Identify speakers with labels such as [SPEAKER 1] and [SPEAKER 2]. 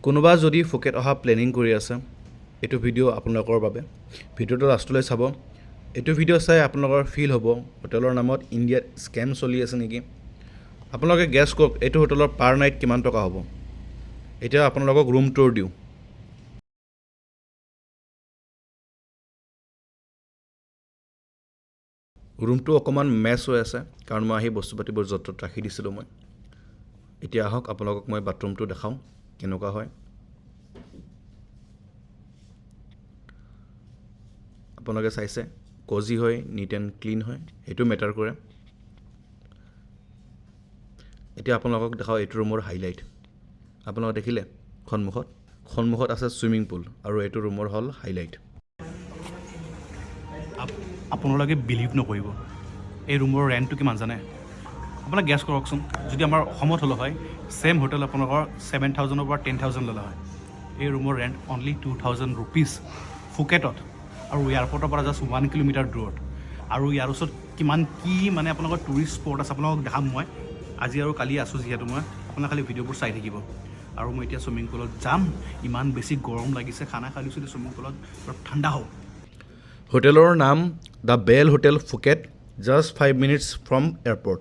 [SPEAKER 1] কোনোবা যদি ফুকেট অহা প্লেনিং কৰি আছে এইটো ভিডিঅ' আপোনালোকৰ বাবে ভিডিঅ'টো লাষ্টলৈ চাব এইটো ভিডিঅ' চাই আপোনালোকৰ ফিল হ'ব হোটেলৰ নামত ইণ্ডিয়াত স্কেম চলি আছে নেকি আপোনালোকে গেছ কৰক এইটো হোটেলৰ পাৰ নাইট কিমান টকা হ'ব এতিয়া আপোনালোকক ৰুম টুৰ দিওঁ ৰুমটো অকণমান মেছ হৈ আছে কাৰণ মই আহি বস্তু পাতিবোৰ য'ত ত'ত ৰাখি দিছিলোঁ মই এতিয়া আহক আপোনালোকক মই বাথৰুমটো দেখাওঁ কেনেকুৱা হয় আপোনালোকে চাইছে কজি হয় নিট এণ্ড ক্লিন হয় সেইটো মেটাৰ কৰে এতিয়া আপোনালোকক দেখাওঁ এইটো ৰুমৰ হাইলাইট আপোনালোকে দেখিলে সন্মুখত আছে ছুইমিং পুল আৰু এইটো ৰুমৰ হ'ল হাইলাইট আপোনালোকে বিলিভ নকৰিব এই ৰুমৰ ৰেণ্টটো কিমান জানে আপোনাক গেছ কৰকচোন যদি আমাৰ অসমত হ'লে হয় ছেম হোটেল আপোনালোকৰ 7,000 পৰা 10,000 ল'লে হয় এই ৰুমৰ ৰেণ্ট অনলি 2,000 ৰুপিজ ফুকেটত আৰু এয়াৰপৰ্টৰ পৰা জাষ্ট 1 কিলোমিটাৰ দূৰত আৰু ইয়াৰ ওচৰত কিমান কি মানে আপোনালোকৰ টুৰিষ্ট স্পট আছে আপোনালোকক দেখাম মই আজি আৰু কালি আছোঁ যিহেতু মই আপোনাক খালি ভিডিঅ'বোৰ চাই থাকিব আৰু মই এতিয়া ছুইমিং পুলত যাম ইমান বেছি গৰম লাগিছে খানা খাই লৈছোঁ ছুইমিং পুলত অলপ ঠাণ্ডা হওক হোটেলৰ নাম the bell hotel Phuket just 5 minutes from airport